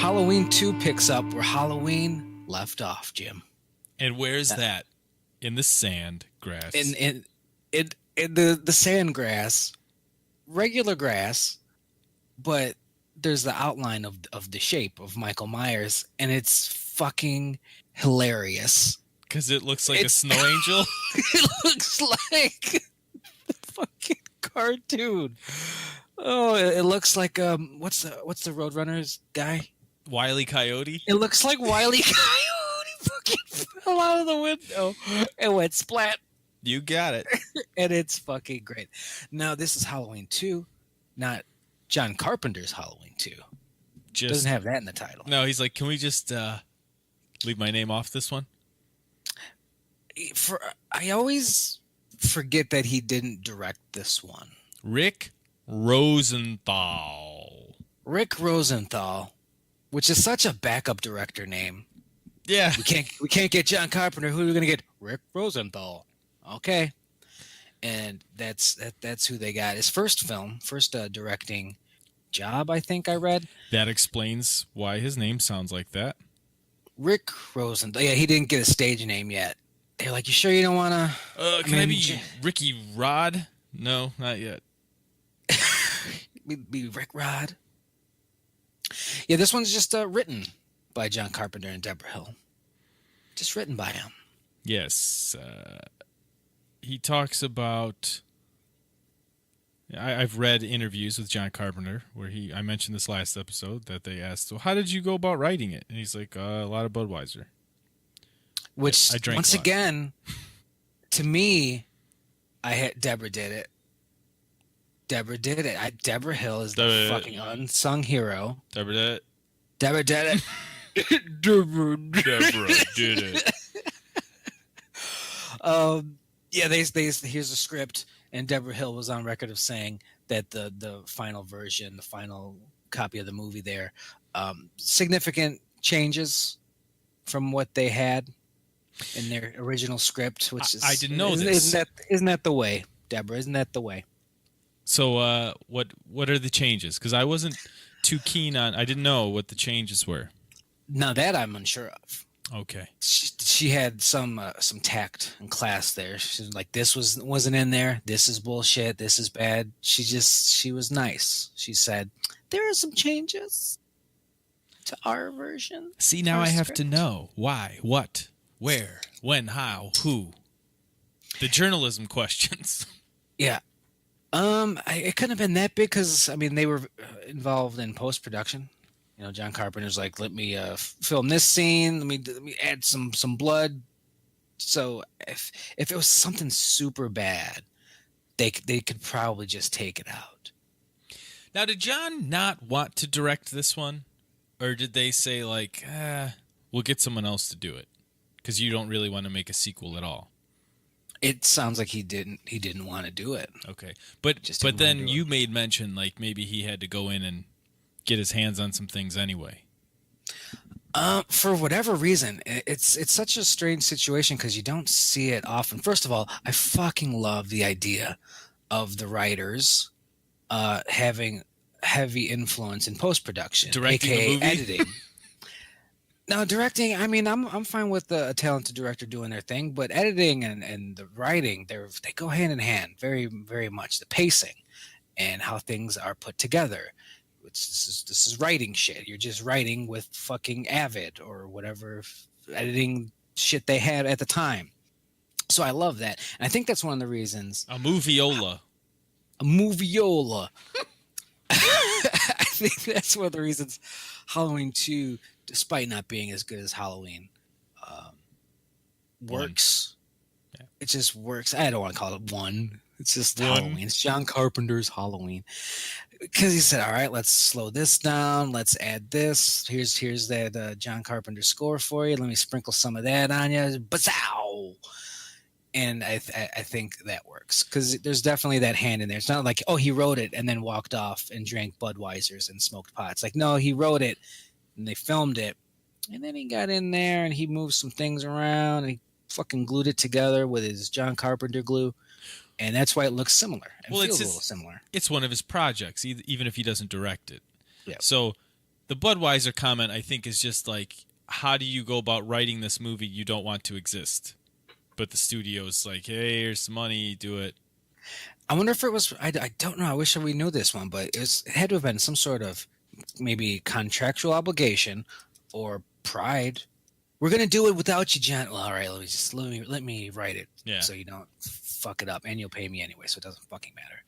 Halloween 2 picks up where Halloween left off, Jim. And where's that? In the sand grass. In the sand grass, regular grass, but there's the outline of the shape of Michael Myers, and it's fucking hilarious. Because it looks like a snow angel? It looks like the fucking cartoon. Oh, it looks like what's the Roadrunners guy? Wile E. Coyote? It looks like Wile E. Coyote fucking fell out of the window and went splat. You got it. And it's fucking great. Now, this is Halloween 2, not John Carpenter's Halloween 2. Doesn't have that in the title. No, he's like, can we just leave my name off this one? I always forget that he didn't direct this one. Rick Rosenthal. Rick Rosenthal, which is such a backup director name. Yeah. We can't get John Carpenter. Who are we gonna get? Rick Rosenthal. Okay. And that's who they got. His first directing job, I think I read. That explains why his name sounds like that. Rick Rosenthal. Yeah, he didn't get a stage name yet. They're like, you sure you don't want to? Can I be Ricky Rod? No, not yet. be Rick Rod. Yeah, this one's just written by John Carpenter and Deborah Hill. Just written by him. Yes. He talks about... I've read interviews with John Carpenter where I mentioned this last episode that they asked, so how did you go about writing it? And he's like, a lot of Budweiser. Which, once again, to me, Deborah did it. Deborah did it. Deborah Hill is the fucking unsung hero. Deborah did it. Deborah did it. Deborah did it. Yeah, here's the script, and Deborah Hill was on record of saying that the final version, the final copy of the movie there, significant changes from what they had in their original script, which is... I didn't know this. Isn't that the way, Deborah? Isn't that the way? So what are the changes? Because I wasn't too keen on... I didn't know what the changes were. Now that I'm unsure of. Okay. She had some tact and class there. She's like, this wasn't in there. This is bullshit. This is bad. She was nice. She said, there are some changes to our version. See, now I have to know why, what, where, when, how, who. The journalism questions. Yeah. It couldn't have been that big because, I mean, they were involved in post-production. You know, John Carpenter's like, let me film this scene. Let me add some blood. So if it was something super bad, they could probably just take it out. Now, did John not want to direct this one? Or did they say, like, we'll get someone else to do it? Because you don't really want to make a sequel at all. It sounds like he didn't want to do it. Okay. But then you made mention, like, maybe he had to go in and get his hands on some things anyway. For whatever reason, it's such a strange situation because you don't see it often. First of all, I fucking love the idea of the writers having heavy influence in post-production, directing aka the movie? editing. Now, directing, I mean, I'm fine with a talented director doing their thing, but editing and the writing, they go hand in hand very, very much. The pacing and how things are put together. This is writing shit. You're just writing with fucking Avid or whatever editing shit they had at the time. So I love that. And I think that's one of the reasons. A moviola. I think that's one of the reasons Halloween 2, despite not being as good as Halloween, works. Yeah. It just works. I don't want to call it one. It's just One. Halloween. It's John Carpenter's Halloween. Because he said, all right, let's slow this down. Let's add this. Here's that John Carpenter score for you. Let me sprinkle some of that on you. Bazow! And I think that works. Because there's definitely that hand in there. It's not like, oh, he wrote it and then walked off and drank Budweisers and smoked pot. It's like, no, he wrote it and they filmed it. And then he got in there and he moved some things around and he fucking glued it together with his John Carpenter glue. And that's why it looks similar. It feels a little similar. It's one of his projects, even if he doesn't direct it. Yeah. So the Budweiser comment, I think, is just like, how do you go about writing this movie you don't want to exist? But the studio's like, hey, here's some money, do it. I wonder if it was. I don't know. I wish we knew this one, but it had to have been some sort of maybe contractual obligation or pride. We're gonna do it without you, John. Well, all right. Let me write it Yeah. so you don't fuck it up, and you'll pay me anyway, so it doesn't fucking matter.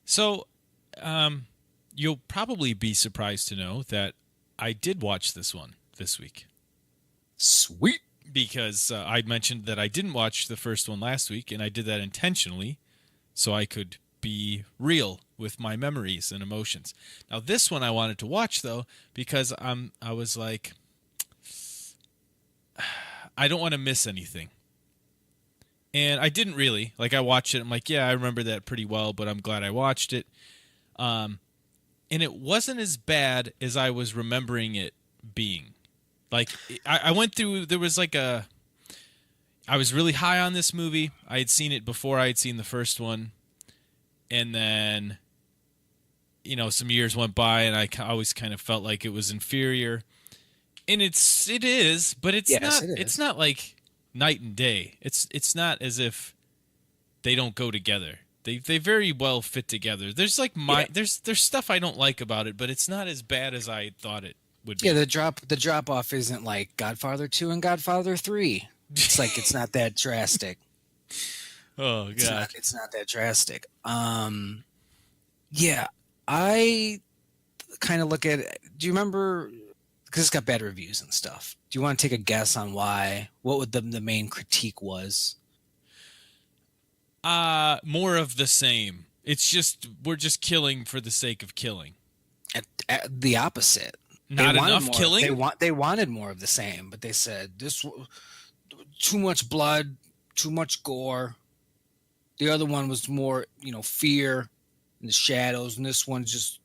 So, you'll probably be surprised to know that I did watch this one this week. Sweet. Because I mentioned that I didn't watch the first one last week, and I did that intentionally so I could be real with my memories and emotions. Now, this one I wanted to watch, though, because I was like, I don't want to miss anything. And I didn't really. Like, I watched it. I'm like, yeah, I remember that pretty well, but I'm glad I watched it. And it wasn't as bad as I was remembering it being. Like, I went through, there was like I was really high on this movie. I had seen it before I had seen the first one. And then, some years went by and I always kind of felt like it was inferior. And it is, but it's Yes, not, it is. it's not like night and day. It's not as if they don't go together. They very well fit together. There's like there's stuff I don't like about it, but it's not as bad as I thought it would be. Yeah, the drop off isn't like Godfather 2 and Godfather 3. It's like it's not that drastic. Oh god. It's not that drastic. Yeah, I kind of look at it. Do you remember? Because it's got bad reviews and stuff. Do you want to take a guess on why? What would the main critique was? More of the same. It's just we're just killing for the sake of killing. The opposite. Not enough more, killing. They wanted more of the same, but they said too much blood, too much gore. The other one was more, fear in the shadows, and this one just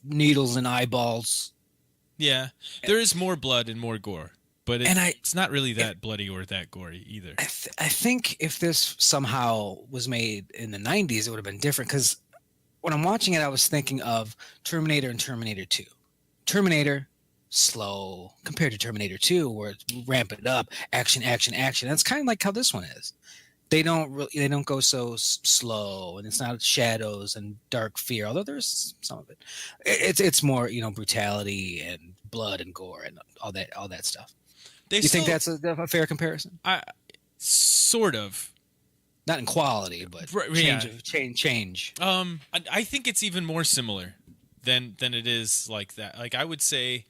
needles and eyeballs. Yeah, there is more blood and more gore, but it's not really that bloody or that gory either. I think if this somehow was made in the 90s, it would have been different, because when I'm watching it, I was thinking of Terminator and Terminator 2. Terminator, slow, compared to Terminator 2, where it's ramp it up, action, action, action. That's kind of like how this one is. They don't go so slow, and it's not shadows and dark fear, although there's some of it. It's more, brutality and blood and gore and all that stuff. You think that's a fair comparison? Sort of. Not in quality, but change. I think it's even more similar than it is like that. Like, I would say,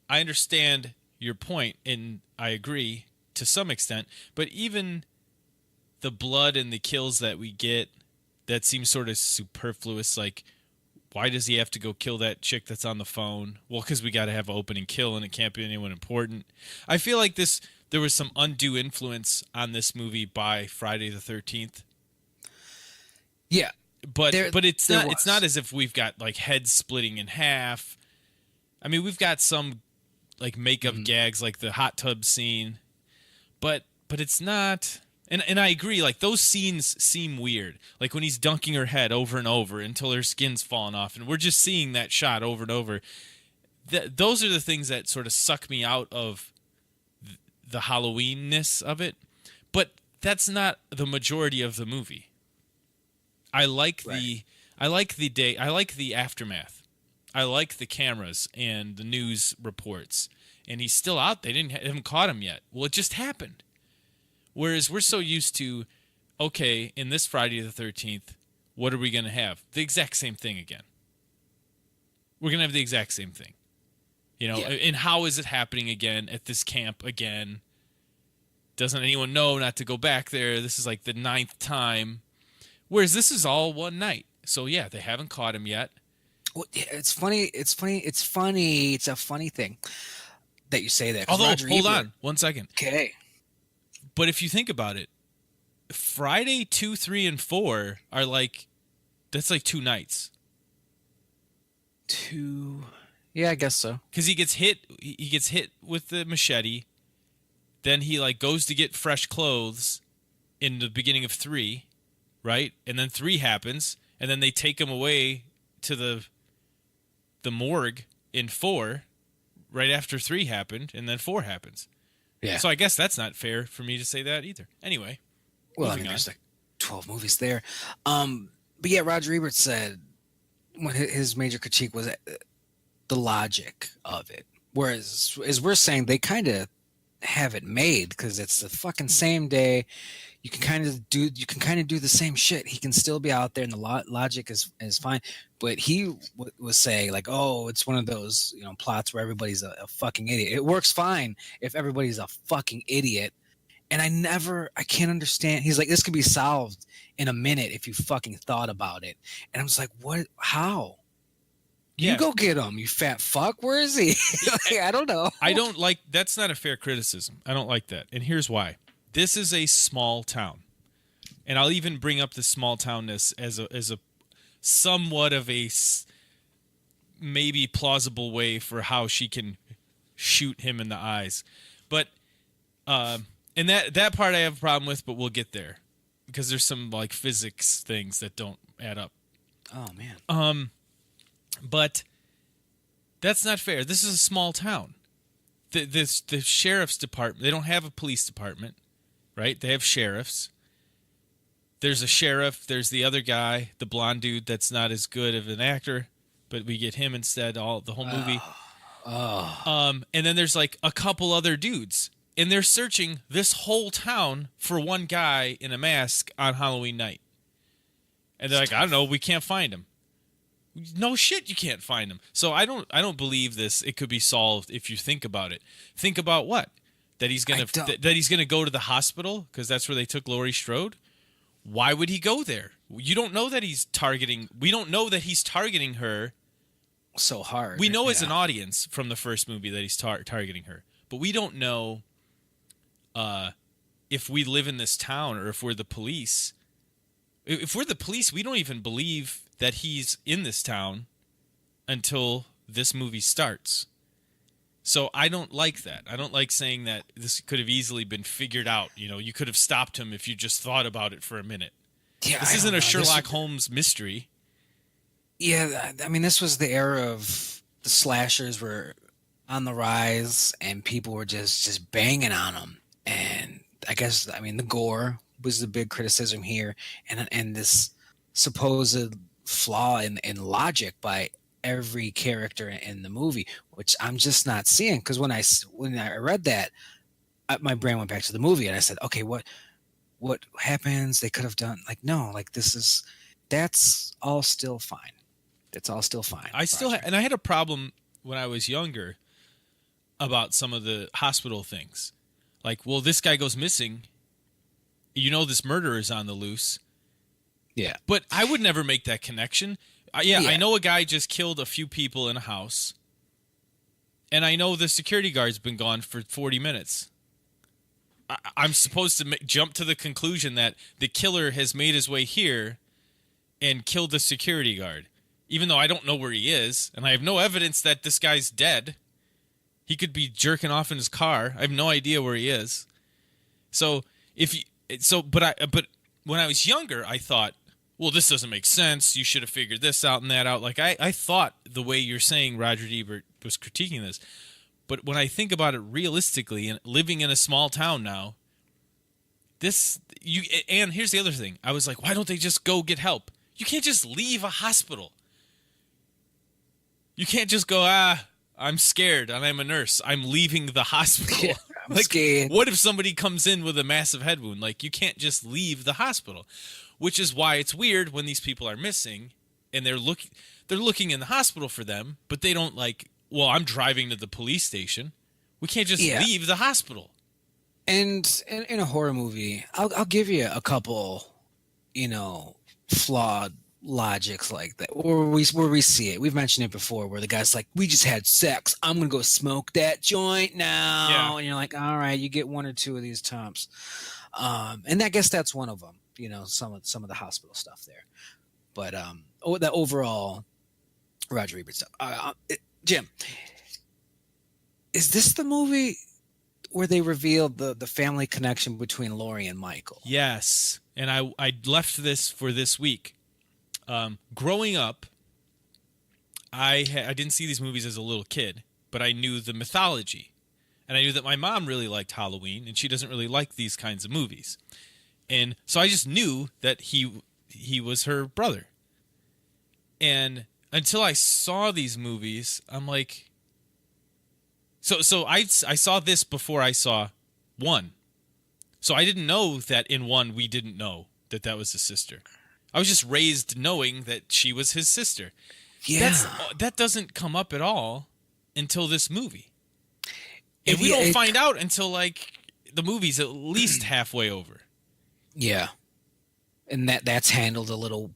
I understand your point, and I agree to some extent, but even the blood and the kills that we get, that seems sort of superfluous. Like, why does he have to go kill that chick that's on the phone? Well, because we got to have an opening kill, and it can't be anyone important. I feel like there was some undue influence on this movie by Friday the 13th. Yeah, but it's not as if we've got like heads splitting in half. I mean, we've got some like makeup gags, like the hot tub scene, but it's not. And I agree, like, those scenes seem weird. Like, when he's dunking her head over and over until her skin's falling off, and we're just seeing that shot over and over. Those are the things that sort of suck me out of the Halloween-ness of it. But that's not the majority of the movie. I like the aftermath. I like the cameras and the news reports. And he's still out. They haven't caught him yet. Well, it just happened. Whereas we're so used to, okay, in this Friday the 13th, what are we going to have? The exact same thing again. We're going to have the exact same thing. And how is it happening again at this camp again? Doesn't anyone know not to go back there? This is like the 9th time. Whereas this is all one night. So, yeah, they haven't caught him yet. Well, yeah, it's funny. It's a funny thing that you say that. Although, hold on 1 second. Okay. But if you think about it, Friday 2, 3, and 4 are like, that's like 2 nights. Yeah, I guess so. Because he gets hit with the machete, then he like goes to get fresh clothes in the beginning of 3, right? And then 3 happens, and then they take him away to the morgue in 4 right after 3 happened, and then 4 happens. Yeah. So I guess that's not fair for me to say that either. Anyway, Well, I moving mean, on. there's like 12 movies there. But yeah, Roger Ebert said when his major critique was the logic of it. Whereas, as we're saying, they kind of have it made because it's the fucking same day. You can kind of do the same shit. He can still be out there, and the logic is fine. But he was saying like, oh, it's one of those plots where everybody's a fucking idiot. It works fine if everybody's a fucking idiot. And I can't understand. He's like, this could be solved in a minute if you fucking thought about it. And I'm just like, what? How? You go get him, you fat fuck. Where is he? Like, I don't know. I don't like, that's not a fair criticism. I don't like that. And here's why. This is a small town. And I'll even bring up the small townness as a somewhat of a maybe plausible way for how she can shoot him in the eyes. But and that part I have a problem with, but we'll get there because there's some like physics things that don't add up. Oh man. But that's not fair. This is a small town. The sheriff's department, they don't have a police department, right? They have sheriffs. There's a sheriff. There's the other guy, the blonde dude that's not as good of an actor, but we get him instead the whole movie. And then there's like a couple other dudes. And they're searching this whole town for one guy in a mask on Halloween night. And they're like, I don't know, we can't find him. No shit, you can't find him. So I don't believe this. It could be solved if you think about it. Think about what? That he's gonna go to the hospital because that's where they took Laurie Strode. Why would he go there? You don't know that he's targeting. We don't know that he's targeting her so hard. We know as an audience from the first movie that he's targeting her, but we don't know if we live in this town or if we're the police. If we're the police, we don't even believe that he's in this town until this movie starts. So I don't like that. I don't like saying that this could have easily been figured out. You could have stopped him if you just thought about it for a minute. Yeah, this isn't a Sherlock Holmes mystery. Yeah, I mean, this was the era of the slashers were on the rise, and people were just banging on them. And I guess, the gore was the big criticism here, and this supposed flaw in logic by every character in the movie, which I'm just not seeing. Because when I read that, my brain went back to the movie, and I said, okay, what happens? They could have done that's all still fine. It's all still fine. I had a problem when I was younger about some of the hospital things. Like, well, this guy goes missing. This murderer is on the loose. Yeah. But I would never make that connection. I know a guy just killed a few people in a house. And I know the security guard's been gone for 40 minutes. I'm supposed to jump to the conclusion that the killer has made his way here and killed the security guard. Even though I don't know where he is, and I have no evidence that this guy's dead. He could be jerking off in his car. I have no idea where he is. But when I was younger, I thought, well, this doesn't make sense. You should have figured this out and that out. Like I thought the way you're saying Roger Ebert was critiquing this. But when I think about it realistically and living in a small town now, and here's the other thing. I was like, why don't they just go get help? You can't just leave a hospital. You can't just go, I'm scared and I'm a nurse. I'm leaving the hospital. Yeah, I'm scared. What if somebody comes in with a massive head wound? Like, you can't just leave the hospital, which is why it's weird when these people are missing and they're looking in the hospital for them, but they don't well, I'm driving to the police station. We can't just leave the hospital. And in a horror movie, I'll give you a couple, flawed logics like that, where we see it. We've mentioned it before, where the guy's like, "We just had sex. I'm gonna go smoke that joint now." Yeah. And you're like, "All right, you get one or two of these times." And I guess that's one of them. Some of the hospital stuff there, but the overall Roger Ebert stuff. Jim, is this the movie where they revealed the family connection between Laurie and Michael? Yes, and I left this for this week. Growing up, I didn't see these movies as a little kid, but I knew the mythology. And I knew that my mom really liked Halloween, and she doesn't really like these kinds of movies. And so I just knew that he was her brother. And until I saw these movies, I'm like, so I saw this before I saw 1. So I didn't know that in 1 we didn't know that was his sister. I was just raised knowing that she was his sister. Yeah. That doesn't come up at all until this movie. And we don't find out until, like, the movie's at least halfway over. Yeah. And that's handled a little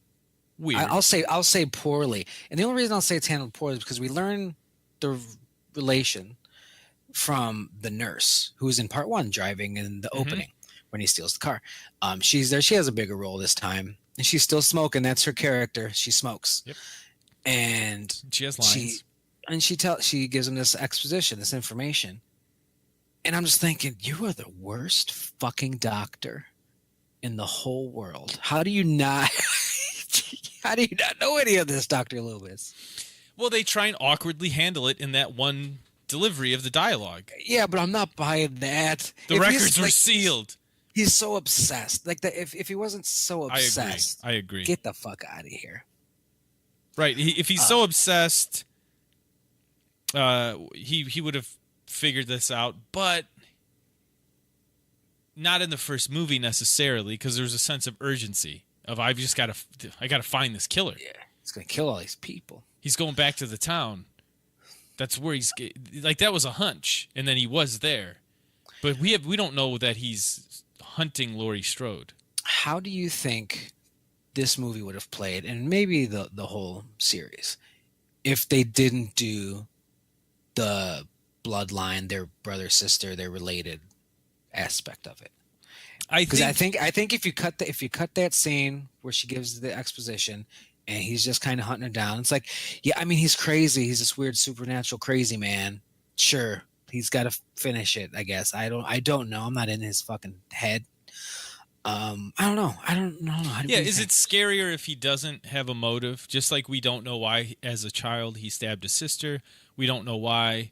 weird. I'll say poorly. And the only reason I'll say it's handled poorly is because we learn the relation from the nurse who's in part 1 driving in the opening when he steals the car. She's there. She has a bigger role this time. And she's still smoking. That's her character. She smokes. Yep. And she has lines. She gives him this exposition, this information. And I'm just thinking, you are the worst fucking doctor in the whole world. How do you not know any of this, Dr. Loomis? Well, they try and awkwardly handle it in that one delivery of the dialogue. Yeah, but I'm not buying that. The records were sealed. He's so obsessed. Like if he wasn't so obsessed, I agree. Get the fuck out of here. Right. If he's so obsessed, he would have figured this out, but not in the first movie necessarily, because there's a sense of urgency of I got to find this killer. Yeah, he's gonna kill all these people. He's going back to the town. That's where he's like, that was a hunch, and then he was there, but we don't know that he's hunting Laurie Strode. How do you think this movie would have played, and maybe the whole series, if they didn't do the bloodline, their brother, sister, they're related aspect of it? I think if you cut that scene where she gives the exposition and he's just kind of hunting her down, it's like, yeah, I mean, he's crazy. He's this weird supernatural crazy man. Sure, he's got to finish it, I guess. I don't know. I'm not in his fucking head. I don't know. Yeah, is it scarier if he doesn't have a motive? Just like we don't know why, as a child, he stabbed his sister. We don't know why.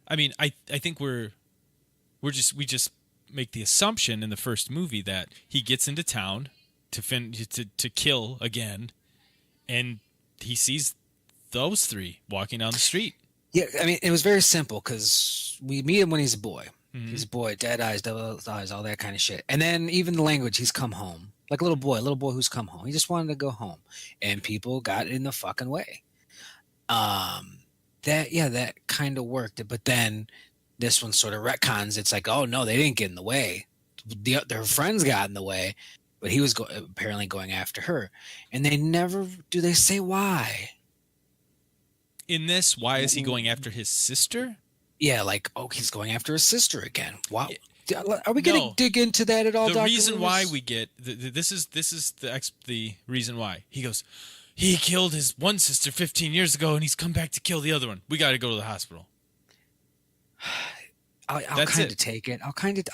I mean, I think we just make the assumption in the first movie that he gets into town to kill again, and he sees those 3 walking down the street. Yeah, I mean, it was very simple because we meet him when he's a boy. Mm-hmm. He's a boy, dead eyes, double eyes, all that kind of shit. And then even the language, he's come home. Like a little boy who's come home. He just wanted to go home. And people got in the fucking way. That kind of worked. But then this one sort of retcons. It's like, oh, no, they didn't get in the way. Their friends got in the way. But he was apparently going after her. And they never, do they say why? In this, why is he going after his sister? Yeah, like, oh, he's going after his sister again. Wow. Are we going to dig into that at all, Dr. The reason Lewis? why we get this is the reason why. He goes, he killed his one sister 15 years ago, and he's come back to kill the other one. We got to go to the hospital. I'll kind of take it. I'll kind of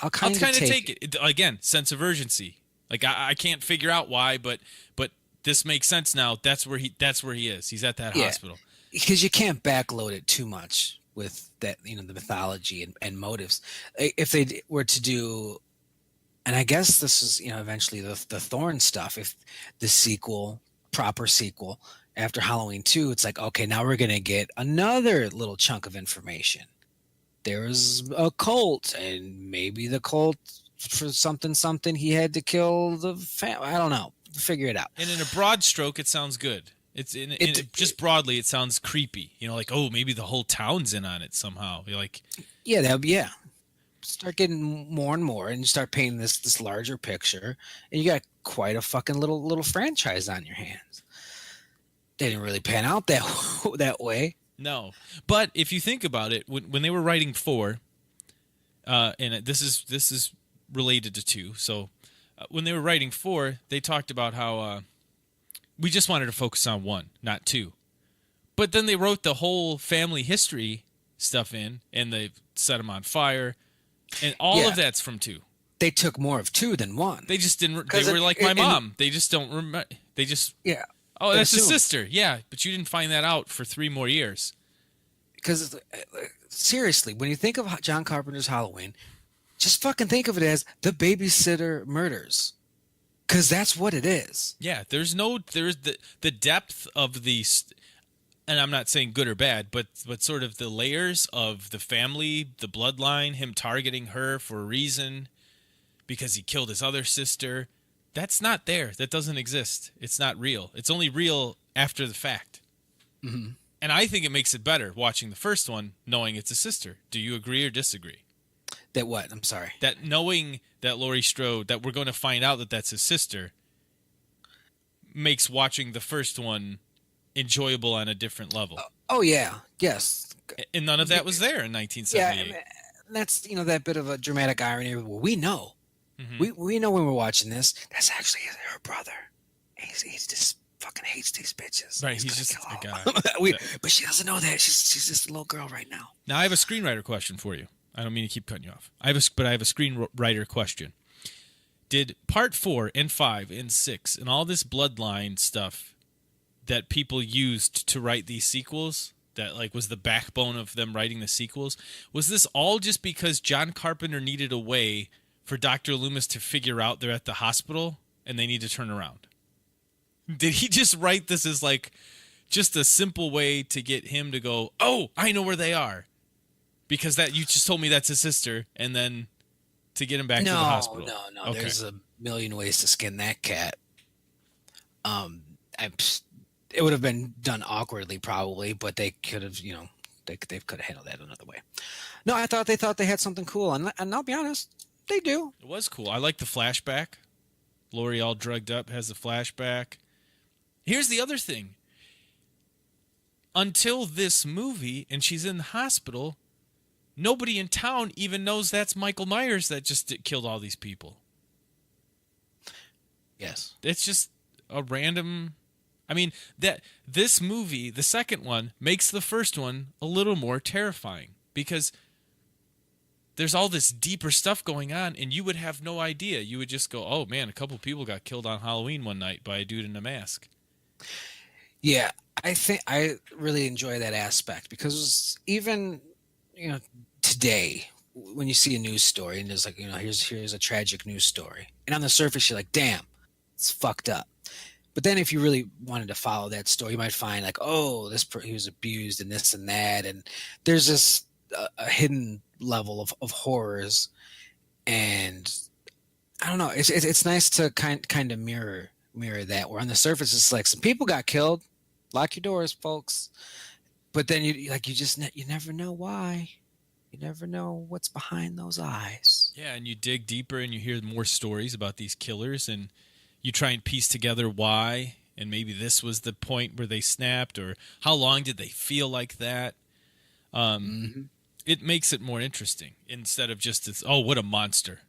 take it. Again, sense of urgency. Like I can't figure out why, but this makes sense now. That's where he is. He's at that hospital. Because you can't backload it too much with that, the mythology and motives. If they were to do, and I guess this is, eventually the Thorn stuff, if the proper sequel after Halloween 2, it's like, okay, now we're going to get another little chunk of information. There's a cult, and maybe the cult for something he had to kill the family. I don't know. Figure it out. And in a broad stroke, it sounds good. Just broadly, it sounds creepy. Like, oh, maybe the whole town's in on it somehow. You're like, yeah. Start getting more and more, and you start painting this larger picture, and you got quite a fucking little franchise on your hands. They didn't really pan out that way. No, but if you think about it, when they were writing 4, and this is related to 2, so when they were writing 4, they talked about how. We just wanted to focus on 1, not 2. But then they wrote the whole family history stuff in, and they set them on fire, and all of that's from 2. They took more of 2 than 1. They just didn't. They were like my mom. They just don't remember. They just Oh, that's his assume. sister. Yeah, but you didn't find that out for 3 more years. Because seriously, when you think of John Carpenter's Halloween, just fucking think of it as the babysitter murders. Because that's what it is. Yeah, there's the depth of and I'm not saying good or bad, but sort of the layers of the family, the bloodline, him targeting her for a reason because he killed his other sister. That's not there. That doesn't exist. It's not real. It's only real after the fact. Mm-hmm. And I think it makes it better watching the first one, knowing it's a sister. Do you agree or disagree? That what? I'm sorry. That knowing that Laurie Strode, that we're going to find out that that's his sister, makes watching the first one enjoyable on a different level. Oh yeah, yes. And none of that was there in 1978. Yeah, that's that bit of a dramatic irony. Well, we know, Mm-hmm. we know when we're watching this. That's actually her brother. He's just fucking hates these bitches. Right, he's just kill a guy. But she doesn't know that. She's just a little girl right now. Now I have a screenwriter question for you. I don't mean to keep cutting you off. I have a screenwriter question. Did part 4 and 5 and 6 and all this bloodline stuff that people used to write these sequels, that like was the backbone of them writing the sequels, was this all just because John Carpenter needed a way for Dr. Loomis to figure out they're at the hospital and they need to turn around? Did he just write this as like just a simple way to get him to go, oh, I know where they are? Because that you just told me that's his sister, and then to get him back to the hospital. No. Okay. There's a million ways to skin that cat. It would have been done awkwardly probably, but they could have, they could have handled that another way. No, they thought they had something cool, and I'll be honest, they do. It was cool. I like the flashback. Laurie all drugged up has the flashback. Here's the other thing. Until this movie, and she's in the hospital, nobody in town even knows that's Michael Myers that just killed all these people. Yes. It's just a random... I mean, that this movie, the second one, makes the first one a little more terrifying because there's all this deeper stuff going on, and you would have no idea. You would just go, oh, man, a couple people got killed on Halloween one night by a dude in a mask. Yeah, I think I really enjoy that aspect because even, today when you see a news story and there's like, here's a tragic news story, and on the surface you're like, damn, it's fucked up. But then if you really wanted to follow that story, you might find like, oh, he was abused and this and that, and there's this a hidden level of horrors, and I don't know. It's nice to kind of mirror that. Where on the surface it's like some people got killed, lock your doors, folks. But then you never know why. You never know what's behind those eyes. Yeah, and you dig deeper and you hear more stories about these killers, and you try and piece together why, and maybe this was the point where they snapped, or how long did they feel like that. It makes it more interesting instead of just this, oh, what a monster.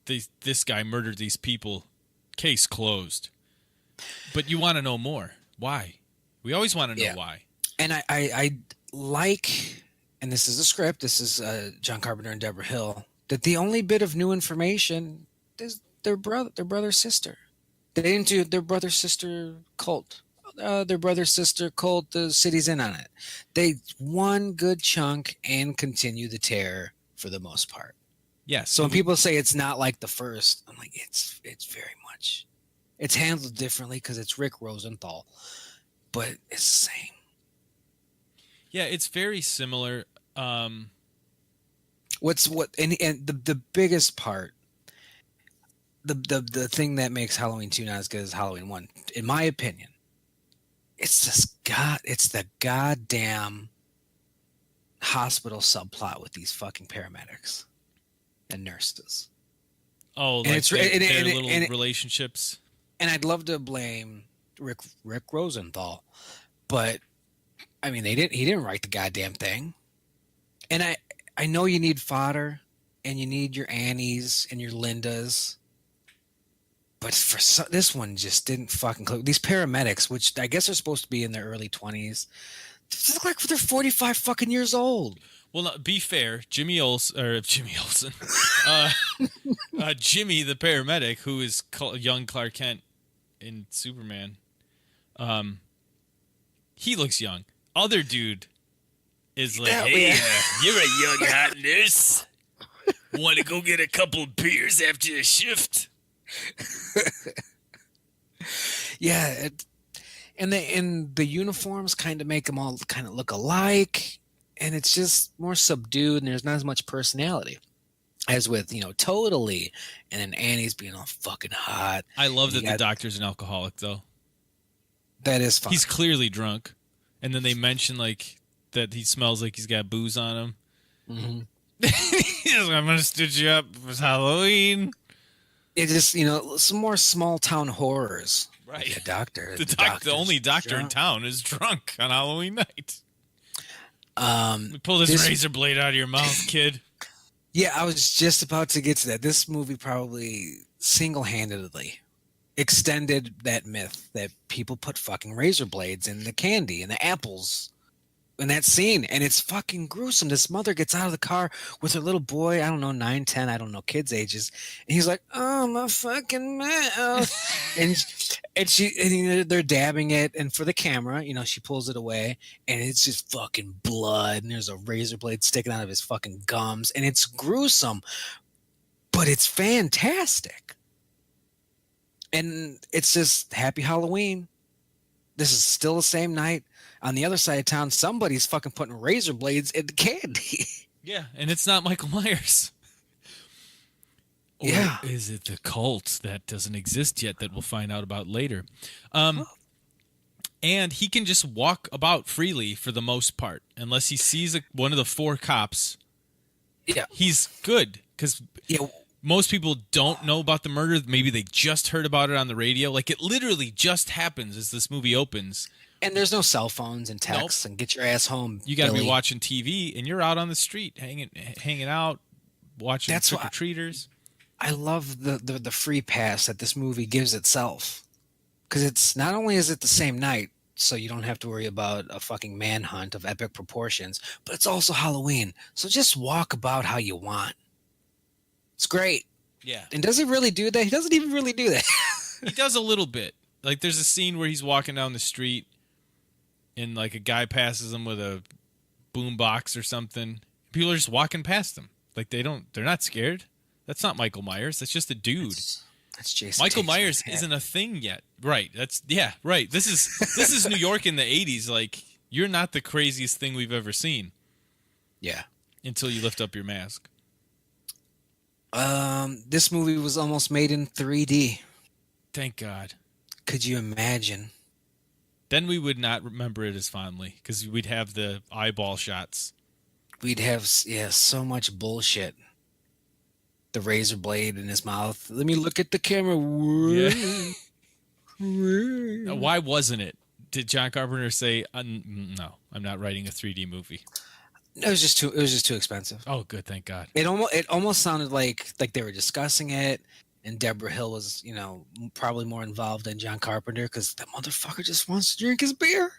This guy murdered these people. Case closed. But you want to know more. Why? We always want to know why. And I like, and this is a script, this is John Carpenter and Deborah Hill, that the only bit of new information is their brother sister. They didn't do their brother sister cult. Their brother sister cult, the city's in on it. They one good chunk and continue the terror for the most part. Yes. So when people say it's not like the first, I'm like, it's very much. It's handled differently because it's Rick Rosenthal, but it's the same. Yeah, it's very similar. And the biggest part, the thing that makes Halloween 2 not as good as Halloween 1, in my opinion, it's the goddamn hospital subplot with these fucking paramedics and nurses. Oh, and like their little relationships. And I'd love to blame Rick Rosenthal, but I mean, he didn't write the goddamn thing. And I know you need fodder, and you need your Annies and your Lindas, but this one just didn't fucking click. These paramedics, which I guess are supposed to be in their early 20s, they look like they're 45 fucking years old. Well, no, be fair, Jimmy Olsen, Jimmy the paramedic, who is young Clark Kent in Superman, He looks young. Other dude is like, Yeah, hey, yeah. you're a young hot nurse. Want to go get a couple beers after your shift? Yeah, and the uniforms kind of make them all kind of look alike, and it's just more subdued, and there's not as much personality as with Totally, and then Annie's being all fucking hot. I love that the doctor's an alcoholic, though. That is fun. He's clearly drunk, and then they mention like that he smells like he's got booze on him. Mm-hmm. He's like, I'm gonna stitch you up. It's Halloween. It just some more small town horrors. Right. Like the doctor. The only doctor in town is drunk on Halloween night. Pull this razor blade out of your mouth, kid. Yeah, I was just about to get to that. This movie probably single-handedly extended that myth that people put fucking razor blades in the candy and the apples in that scene, and it's fucking gruesome. This mother gets out of the car with her little boy, I don't know, 9, 10, I don't know kids' ages, and he's like, oh, my fucking mouth. and they're dabbing it, and for the camera, she pulls it away, and it's just fucking blood, and there's a razor blade sticking out of his fucking gums, and it's gruesome, but it's fantastic. And it's just happy Halloween. This is still the same night. On the other side of town, somebody's fucking putting razor blades in the candy. Yeah, and it's not Michael Myers. Or yeah. is it the cult that doesn't exist yet that we'll find out about later? And he can just walk about freely for the most part. Unless he sees one of the 4 cops. Yeah. He's good. Because most people don't know about the murder. Maybe they just heard about it on the radio. Like, it literally just happens as this movie opens. And there's no cell phones and texts and get your ass home. You got to be watching TV, and you're out on the street hanging out, watching trick-or-treaters. I love the free pass that this movie gives itself. Because it's not only is it the same night, so you don't have to worry about a fucking manhunt of epic proportions, but it's also Halloween. So just walk about how you want. It's great. Yeah. And does he really do that? He doesn't even really do that. He does a little bit. Like, there's a scene where he's walking down the street, and like a guy passes him with a boom box or something. People are just walking past him. Like, they're not scared. That's not Michael Myers. That's just a dude. That's Jason. Michael Myers isn't a thing yet. Right. Right. This is New York in the 80s. Like, you're not the craziest thing we've ever seen. Yeah. Until you lift up your mask. This movie was almost made in 3D. Thank God. Could you imagine? Then we would not remember it as fondly because we'd have the eyeball shots. We'd have, so much bullshit. The razor blade in his mouth. Let me look at the camera. Yeah. Why wasn't it? Did John Carpenter say, no, I'm not writing a 3D movie? It was just too expensive. Oh, good, thank God. It almost sounded like they were discussing it, and Deborah Hill was, probably more involved than John Carpenter because that motherfucker just wants to drink his beer.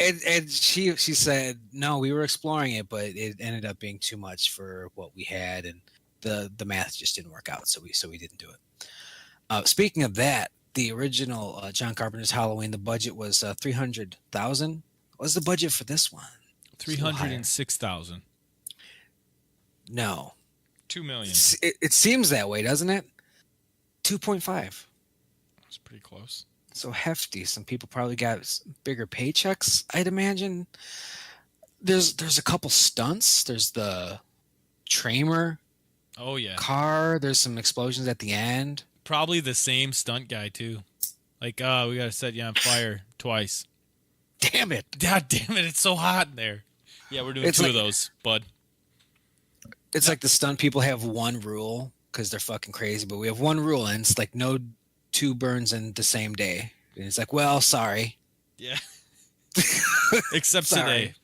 and she said, no, we were exploring it, but it ended up being too much for what we had, and the math just didn't work out, so we didn't do it. Speaking of that, the original John Carpenter's Halloween, the budget was $300,000. What was the budget for this one? $306,000. No. $2 million. It seems that way, doesn't it? 2.5. That's pretty close. So hefty. Some people probably got bigger paychecks, I'd imagine. There's a couple stunts. There's the Tramer. Oh yeah. Car. There's some explosions at the end. Probably the same stunt guy too. Like, oh, we gotta set you on fire twice. Damn it. God damn it, it's so hot in there. Yeah, we're doing two of those, bud. It's like the stunt people have one rule because they're fucking crazy, but we have one rule, and it's like no 2 burns in the same day. And it's like, well, sorry. Yeah. Except today.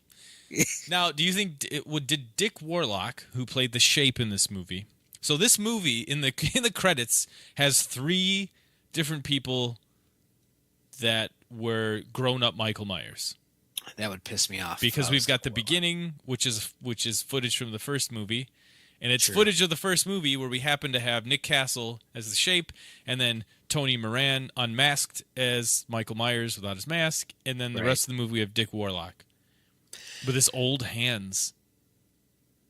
Now, do you think did Dick Warlock, who played the Shape in this movie? So this movie in the credits has 3 different people that were grown-up Michael Myers. That would piss me off. Because we've got the beginning, which is footage from the first movie, And it's True. footage of the first movie where we happen to have Nick Castle as the Shape, and then Tony Moran unmasked as Michael Myers without his mask, and then the rest of the movie we have Dick Warlock with his old hands.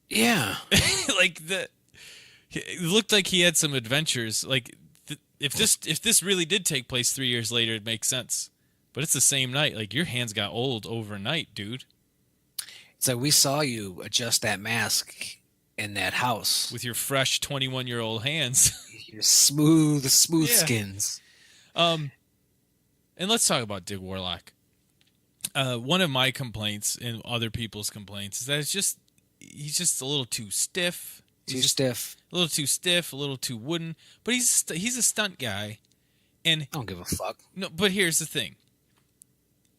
Yeah. It looked like he had some adventures. Like if this really did take place 3 years later, it makes sense. But it's the same night. Like your hands got old overnight, dude. So we saw you adjust that mask in that house with your fresh 21-year-old hands. Your smooth Yeah. skins. And let's talk about Dick Warlock. One of my complaints and other people's complaints is that he's just a little too stiff. A little too stiff, a little too wooden. But he's a stunt guy, and I don't give a fuck. No, but here's the thing.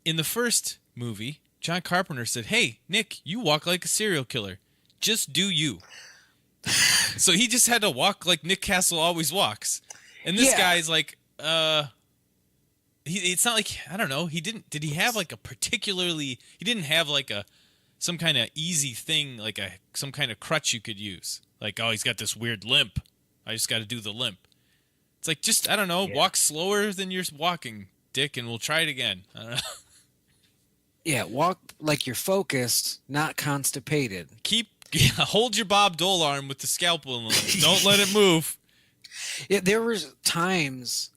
In the first movie, John Carpenter said, "Hey, Nick, you walk like a serial killer. Just do you." So he just had to walk like Nick Castle always walks. And this guy's like, it's not like, I don't know, did he have like he didn't have like some kind of easy thing, like some kind of crutch you could use. Like, oh, he's got this weird limp. I just got to do the limp. It's like, just, I don't know, walk slower than you're walking, Dick, and we'll try it again. I don't know. Yeah, walk like you're focused, not constipated. Hold your Bob Dole arm with the scalpel in it. Don't let it move. Yeah, there were times,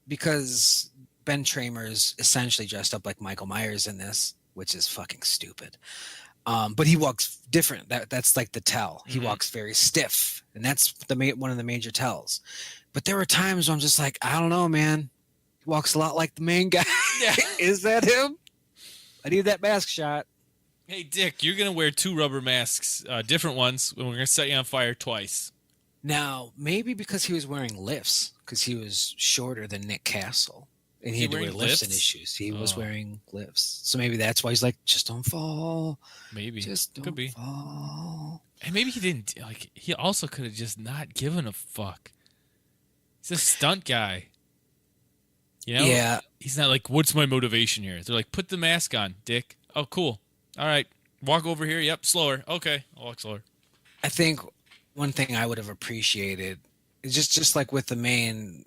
because Ben Tramer's essentially dressed up like Michael Myers in this, which is fucking stupid. But he walks different. That's like the tell. He walks very stiff, and that's one of the major tells. But there were times where I'm just like, I don't know, man. He walks a lot like the main guy. Yeah. Is that him? I need that mask shot. Hey, Dick, you're going to wear 2 rubber masks, different ones, and we're going to set you on fire twice. Now, maybe because he was wearing lifts, because he was shorter than Nick Castle, and he had to wear lifts in his shoes. He was wearing lifts. So maybe that's why he's like, just don't fall. Maybe. Just don't fall. And maybe he didn't, he also could have just not given a fuck. He's a stunt guy. You know? Yeah. He's not like, what's my motivation here? They're like, put the mask on, Dick. Oh, cool. All right. Walk over here. Yep, slower. Okay, I'll walk slower. I think one thing I would have appreciated is just like with the main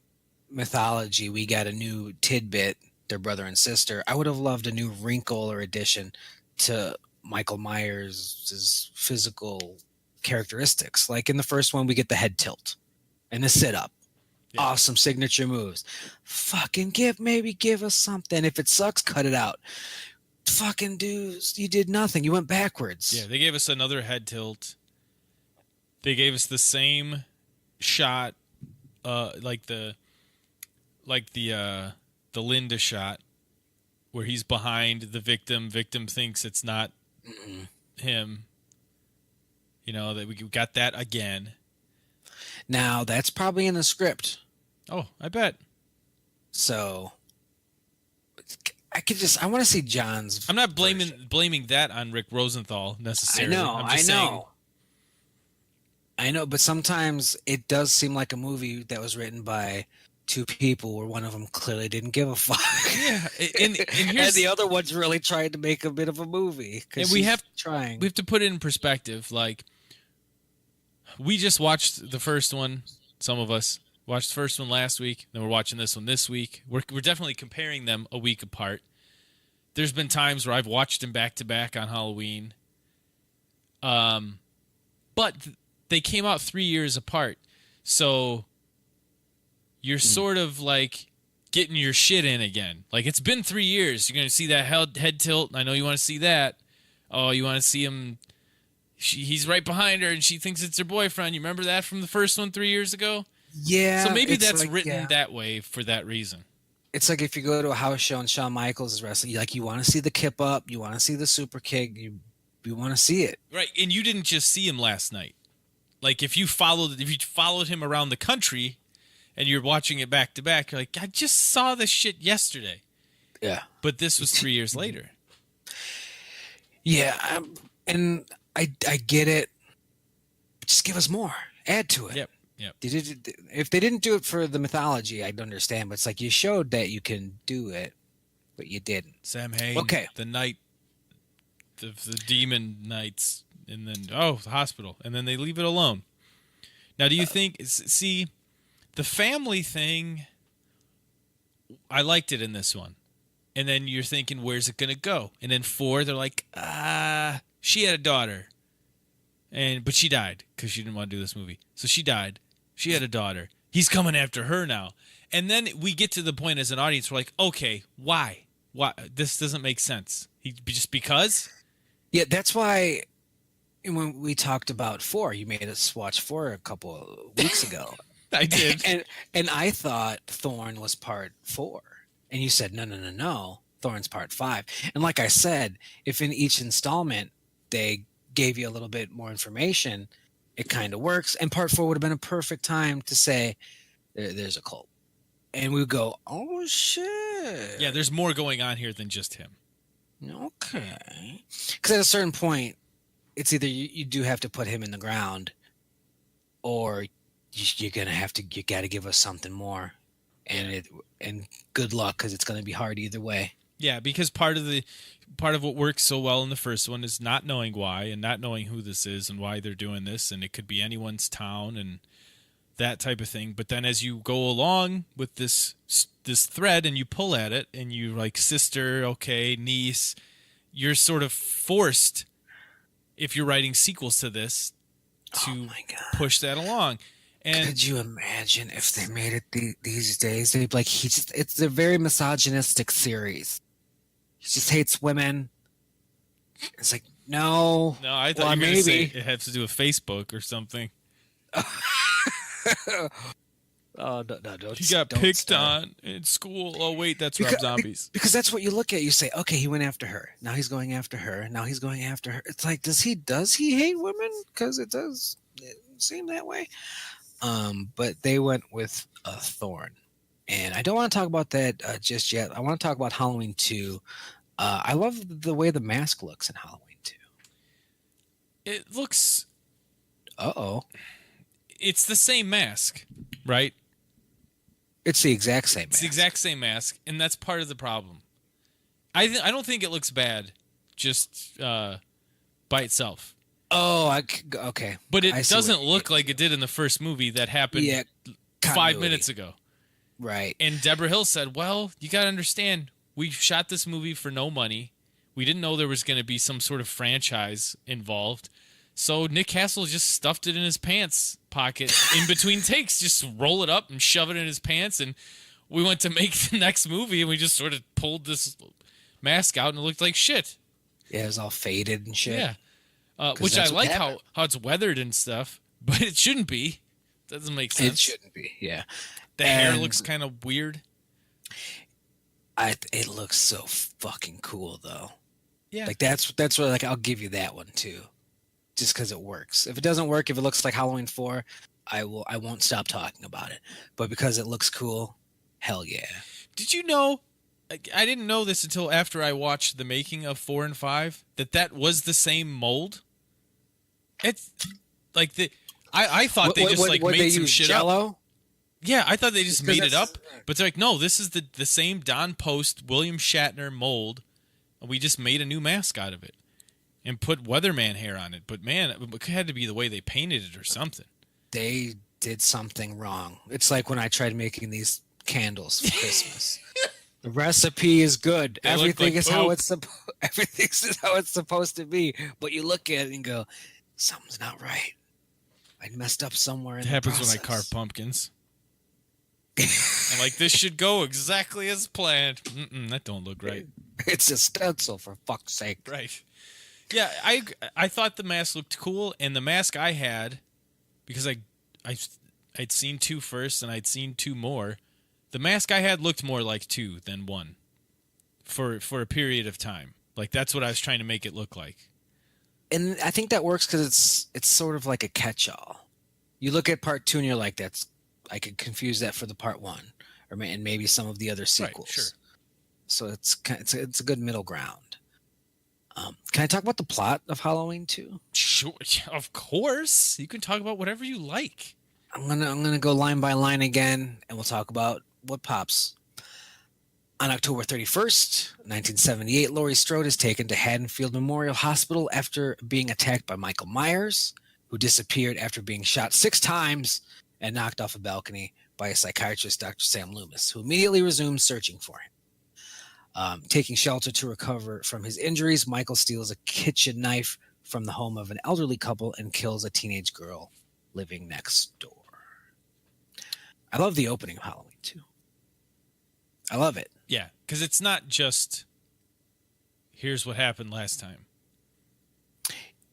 mythology, we got a new tidbit, their brother and sister. I would have loved a new wrinkle or addition to Michael Myers' physical characteristics. Like in the first one, we get the head tilt and the sit-up. Yeah. Awesome signature moves. Fucking give us something. If it sucks, cut it out. Fucking dudes, you did nothing. You went backwards. Yeah, they gave us another head tilt. They gave us the same shot, like the Linda shot, where he's behind the victim. Victim thinks it's not him. You know, that we got that again. Now that's probably in the script. Oh, I bet. So I want to see John's. I'm not blaming that on Rick Rosenthal necessarily. I know, but sometimes it does seem like a movie that was written by 2 people where one of them clearly didn't give a fuck. Yeah, and the other one's really trying to make a bit of a movie. And we have to put it in perspective. Like, we just watched the first one. Some of us watched the first one last week. Then we're watching this one this week. We're definitely comparing them a week apart. There's been times where I've watched them back to back on Halloween. But they came out 3 years apart. So you're sort of like getting your shit in again. Like, it's been 3 years. You're going to see that head tilt. I know you want to see that. Oh, you want to see him. He's right behind her, and she thinks it's her boyfriend. You remember that from the first one 3 years ago? Yeah. So maybe that's like, written that way for that reason. It's like if you go to a house show and Shawn Michaels is wrestling, you want to see the kip up, you want to see the super kick, you want to see it. Right, and you didn't just see him last night. Like, if you followed him around the country and you're watching it back to back, you're like, I just saw this shit yesterday. Yeah. But this was 3 years later. Yeah, and I get it. Just give us more. Add to it. Yep. If they didn't do it for the mythology, I'd understand. But it's like you showed that you can do it, but you didn't. Sam Hain, the night, the demon nights, and then the hospital, and then they leave it alone. Now, do you think? See, the family thing, I liked it in this one. And then you're thinking, where's it gonna go? And then 4, they're like, she had a daughter, but she died because she didn't want to do this movie. So she died. She had a daughter. He's coming after her now. And then we get to the point as an audience, we're like, okay, why? Why? This doesn't make sense. Just because? Yeah, that's why when we talked about 4, you made us watch 4 a couple of weeks ago. I did. And I thought Thorn was part 4. And you said, no, Thorn's part 5. And like I said, if in each installment they gave you a little bit more information, it kind of works. And part 4 would have been a perfect time to say, there's a cult. And we would go, oh, shit. Yeah, there's more going on here than just him. Okay. Because at a certain point, it's either you do have to put him in the ground, or you got to give us something more. And good luck, because it's going to be hard either way. Yeah, because part of what works so well in the first one is not knowing why and not knowing who this is and why they're doing this, and it could be anyone's town and that type of thing. But then as you go along with this thread and you pull at it and you like sister, okay, niece, you're sort of forced, if you're writing sequels to this, to push that along. And could you imagine if they made it these days? They'd be like, it's a very misogynistic series. He just hates women. It's like, no. No, I thought you were going to say it has to do with Facebook or something. Oh, no, don't. He got picked on in school. Oh, wait, that's Rob Zombies. Because that's what you look at. You say, okay, he went after her. Now he's going after her. Now he's going after her. It's like, does he hate women? Because it seem that way. But they went with Thorn. And I don't want to talk about that just yet. I want to talk about Halloween 2. I love the way the mask looks in Halloween 2. It looks... Uh-oh. It's the same mask, right? It's the exact same mask. It's the exact same mask, and that's part of the problem. I don't think it looks bad just by itself. Oh, okay. But it doesn't look like it did in the first movie that happened 5 minutes ago. Right. And Deborah Hill said, well, you got to understand, we shot this movie for no money. We didn't know there was going to be some sort of franchise involved. So Nick Castle just stuffed it in his pants pocket in between takes, just roll it up and shove it in his pants. And we went to make the next movie, and we just sort of pulled this mask out, and it looked like shit. Yeah, it was all faded and shit. Yeah. Which I like how it's weathered and stuff, but it shouldn't be. Doesn't make sense. It shouldn't be, yeah. The hair looks kind of weird. It looks so fucking cool, though. Yeah. Like, that's what, like, I'll give you that one, too. Just because it works. If it doesn't work, if it looks like Halloween 4, I won't stop talking about it. But because it looks cool, hell yeah. Did you know, I didn't know this until after I watched the making of 4 and 5, that was the same mold? It's like I thought they just made some shit Jell-O? Up. Yeah, I thought they just made it up. But they're like, no, this is the same Don Post, William Shatner mold. We just made a new mask out of it. And put Weatherman hair on it. But man, it had to be the way they painted it or something. They did something wrong. It's like when I tried making these candles for Christmas. The recipe is good. Everything's how it's supposed to be. But you look at it and go, something's not right. I messed up somewhere in the process. It happens when I carve pumpkins. I'm like, this should go exactly as planned. That don't look right. It's a stencil, for fuck's sake. Right. Yeah, I thought the mask looked cool, and the mask I had, because I'd seen 2 first and I'd seen 2 more, the mask I had looked more like 2 than 1 for a period of time. Like, that's what I was trying to make it look like. And I think that works because it's sort of like a catch-all. You look at part 2 and you're like, I could confuse that for the part 1, and maybe some of the other sequels. Right, sure. So it's a good middle ground. Can I talk about the plot of Halloween 2? Sure, of course. You can talk about whatever you like. I'm gonna go line by line again, and we'll talk about what pops. On October 31st, 1978, Laurie Strode is taken to Haddonfield Memorial Hospital after being attacked by Michael Myers, who disappeared after being shot 6 times and knocked off a balcony by a psychiatrist, Dr. Sam Loomis, who immediately resumed searching for him. Taking shelter to recover from his injuries, Michael steals a kitchen knife from the home of an elderly couple and kills a teenage girl living next door. I love the opening of Halloween, too. I love it. Yeah, because it's not just, here's what happened last time.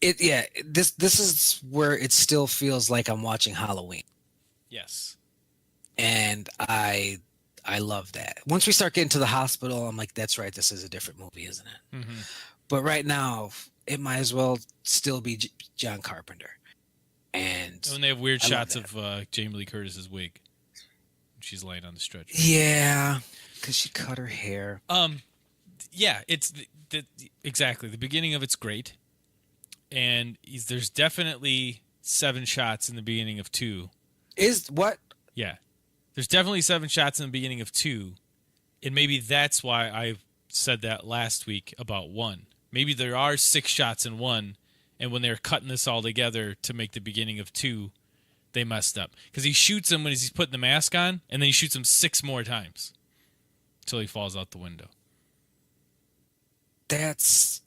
This is where it still feels like I'm watching Halloween. Yes. And I love that. Once we start getting to the hospital, I'm like, that's right, this is a different movie, isn't it? Mm-hmm. But right now, it might as well still be John Carpenter. And when they have weird shots of Jamie Lee Curtis's wig. She's laying on the stretcher. Yeah, because she cut her hair. Yeah, it's exactly. The beginning of it's great. And there's definitely 7 shots in the beginning of 2. Is what? Yeah. There's definitely 7 shots in the beginning of 2. And maybe that's why I said that last week about 1. Maybe there are 6 shots in 1, and when they're cutting this all together to make the beginning of 2, they messed up. Because he shoots him when he's putting the mask on, and then he shoots him 6 more times until he falls out the window. That's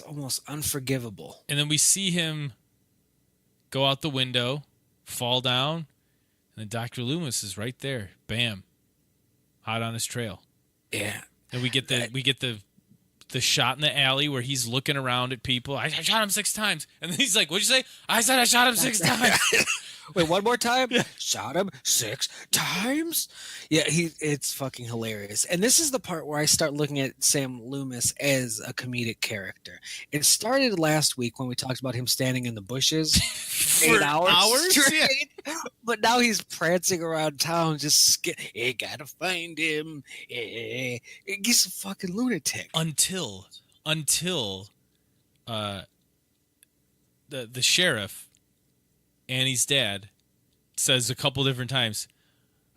almost unforgivable. And then we see him go out the window, fall down, and then Dr. Loomis is right there. Bam. Hot on his trail. Yeah. And we get the shot in the alley where he's looking around at people. I shot him 6 times. And then he's like, what'd you say? I said I shot him 6 times. Wait, one more time? Yeah. Shot him 6 times? Yeah, it's fucking hilarious. And this is the part where I start looking at Sam Loomis as a comedic character. It started last week when we talked about him standing in the bushes for 8 hours straight. Yeah. But now he's prancing around town just you gotta find him. He's a fucking lunatic. Until the sheriff, Annie's dad, says a couple different times,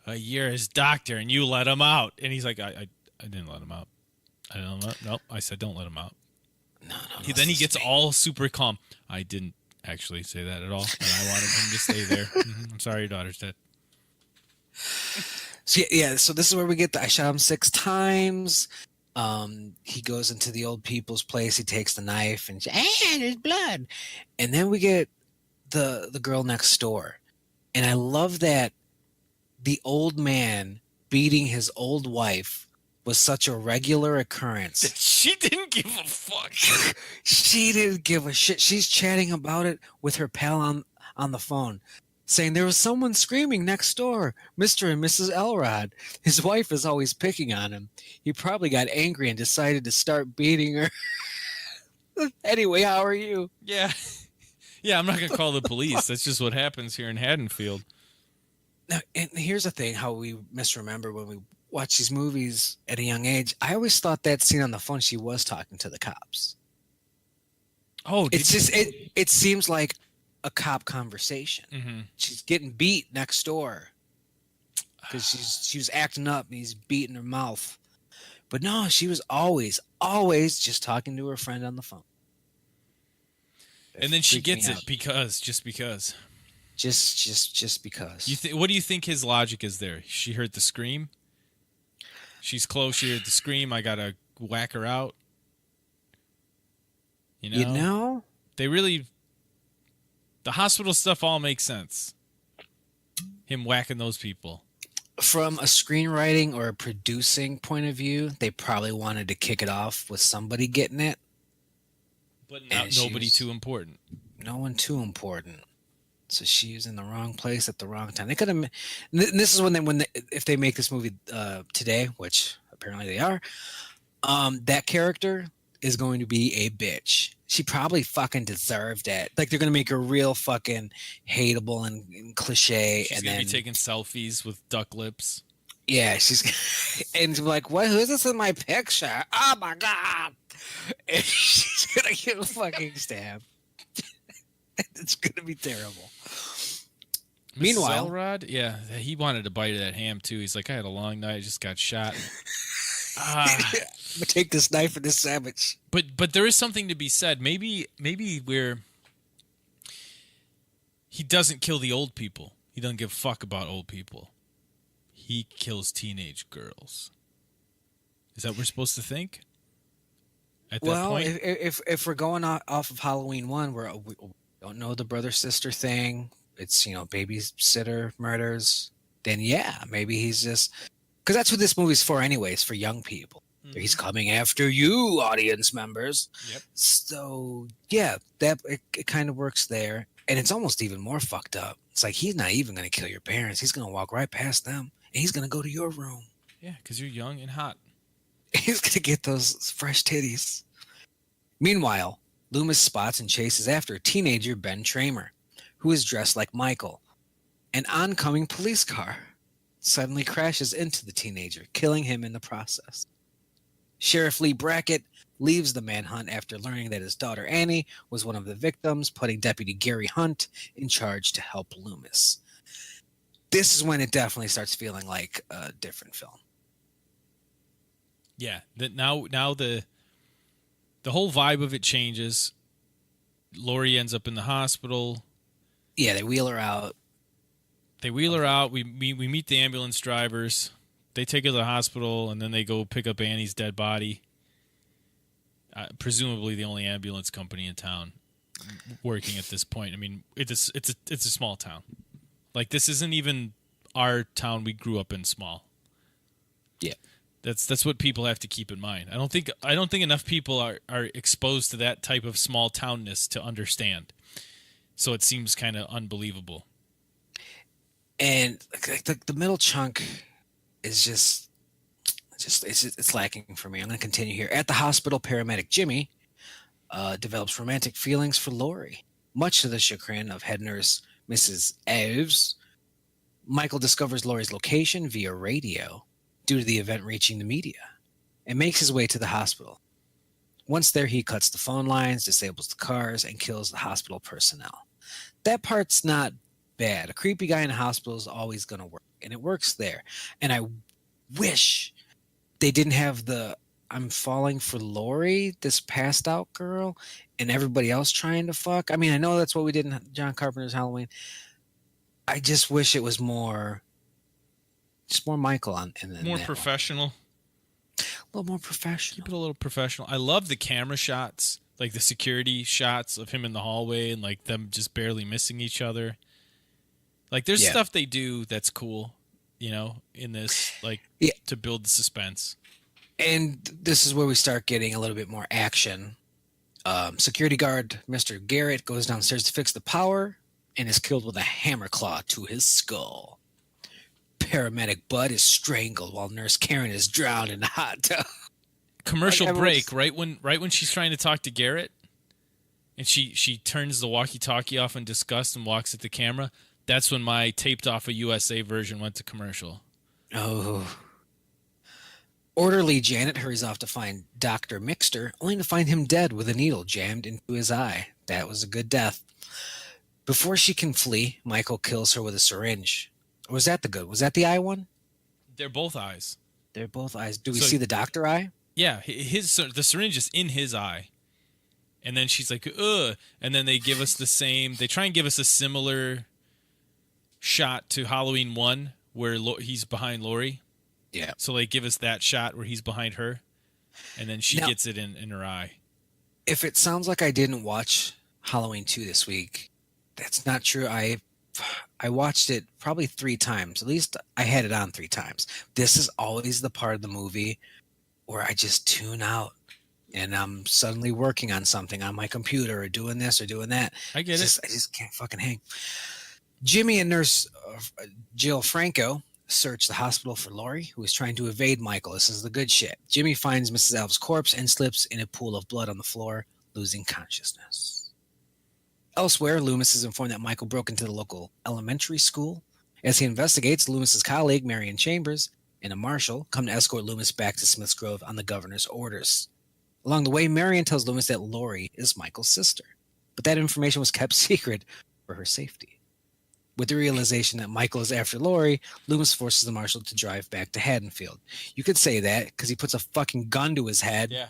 you're his doctor and you let him out. And he's like, I didn't let him out. I didn't let him out. Nope, I said don't let him out. No. Then he gets all super calm. I didn't actually say that at all. And I wanted him to stay there. I'm sorry your daughter's dead. So this is where we get I shot him 6 times. He goes into the old people's place. He takes the knife and there's blood. And then we get the girl next door. And I love that the old man beating his old wife was such a regular occurrence. She didn't give a fuck. She didn't give a shit. She's chatting about it with her pal on the phone, saying there was someone screaming next door, Mr. and Mrs. Elrod. His wife is always picking on him. He probably got angry and decided to start beating her. Anyway, how are you? Yeah. Yeah, I'm not going to call the police. That's just what happens here in Haddonfield. Now, and here's the thing, how we misremember when we watch these movies at a young age. I always thought that scene on the phone, she was talking to the cops. Oh, it seems like a cop conversation. Mm-hmm. She's getting beat next door because she was acting up and he's beating her mouth. But no, she was always just talking to her friend on the phone. And then she gets it just because. Just because. What do you think his logic is there? She heard the scream. She's close. She heard the scream. I gotta whack her out. You know? They really. The hospital stuff all makes sense. Him whacking those people. From a screenwriting or a producing point of view, they probably wanted to kick it off with somebody getting it. But nobody too important. No one too important. So she was in the wrong place at the wrong time. They could have. This is if they make this movie today, which apparently they are, that character is going to be a bitch. She probably fucking deserved it. Like they're going to make her real fucking hateable and cliche. She's going to be taking selfies with duck lips. Yeah, and like, what? Who's this in my picture? Oh my god! And she's gonna get fucking stabbed. It's gonna be terrible. Meanwhile, Elrod, yeah, he wanted a bite of that ham too. He's like, I had a long night, I just got shot. I'm gonna take this knife and this sandwich. But there is something to be said. Maybe we're he doesn't kill the old people. He doesn't give a fuck about old people. He kills teenage girls. Is that what we're supposed to think? At that Well, point? if we're going off of Halloween 1, we don't know the brother sister thing. It's, babysitter murders. Then yeah, maybe he's just, because that's what this movie's for anyways, for young people. Mm-hmm. He's coming after you, audience members. Yep. So yeah, that it kind of works there, and it's almost even more fucked up. It's like he's not even going to kill your parents. He's going to walk right past them, and he's going to go to your room. Yeah, because you're young and hot. He's going to get those fresh titties. Meanwhile, Loomis spots and chases after teenager Ben Tramer, who is dressed like Michael. An oncoming police car suddenly crashes into the teenager, killing him in the process. Sheriff Lee Brackett leaves the manhunt after learning that his daughter Annie was one of the victims, putting Deputy Gary Hunt in charge to help Loomis. This is when it definitely starts feeling like a different film. Yeah, now the whole vibe of it changes. Lori ends up in the hospital. Yeah, they wheel her out. We meet the ambulance drivers. They take her to the hospital, and then they go pick up Annie's dead body. Presumably the only ambulance company in town working at this point. I mean, it's a small town. Like, this isn't even our town we grew up in small. Yeah. That's what people have to keep in mind. I don't think enough people are exposed to that type of small townness to understand. So it seems kind of unbelievable. And the middle chunk is just it's lacking for me. I'm going to continue here. At the hospital, paramedic Jimmy develops romantic feelings for Lori, much to the chagrin of head nurse Mrs. Eves. Michael discovers Lori's location via radio due to the event reaching the media, and makes his way to the hospital. Once there, he cuts the phone lines, disables the cars, and kills the hospital personnel. That part's not bad. A creepy guy in a hospital is always going to work, and it works there. And I wish they didn't have the I'm falling for Lori, this passed out girl, and everybody else trying to fuck. I mean, I know that's what we did in John Carpenter's Halloween. I just wish it was more Michael on and more professional. A little more professional. Keep it a little professional. I love the camera shots, like the security shots of him in the hallway and like them just barely missing each other. Like, there's stuff they do that's cool, in this, like, to build the suspense. And this is where we start getting a little bit more action. Security guard Mr. Garrett goes downstairs to fix the power and is killed with a hammer claw to his skull. Paramedic Bud is strangled while Nurse Karen is drowned in the hot tub. Commercial break, right when she's trying to talk to Garrett, and she turns the walkie-talkie off in disgust and walks at the camera. That's when my taped off a USA version went to commercial. Oh. Orderly Janet hurries off to find Dr. Mixter, only to find him dead with a needle jammed into his eye. That was a good death. Before she can flee, Michael kills her with a syringe. Or was that the eye one? They're both eyes. They're both eyes. Do we see the doctor eye? Yeah, the syringe is in his eye. And then she's like, ugh. And then they give us they try and give us a similar shot to Halloween 1 where he's behind Lori. Yeah. So they give us that shot where he's behind her. And then she gets it in her eye. If it sounds like I didn't watch Halloween 2 this week, that's not true. I watched it probably 3 times. At least I had it on 3 times. This is always the part of the movie where I just tune out and I'm suddenly working on something on my computer or doing this or doing that. I get it. I just can't fucking hang. Jimmy and nurse Jill Franco search the hospital for Lori, who is trying to evade Michael. This is the good shit. Jimmy finds Mrs. Alves' corpse and slips in a pool of blood on the floor, losing consciousness. Elsewhere, Loomis is informed that Michael broke into the local elementary school. As he investigates, Loomis's colleague, Marion Chambers, and a marshal come to escort Loomis back to Smith's Grove on the governor's orders. Along the way, Marion tells Loomis that Lori is Michael's sister, but that information was kept secret for her safety. With the realization that Michael is after Lori, Loomis forces the marshal to drive back to Haddonfield. You could say that because he puts a fucking gun to his head. Yeah.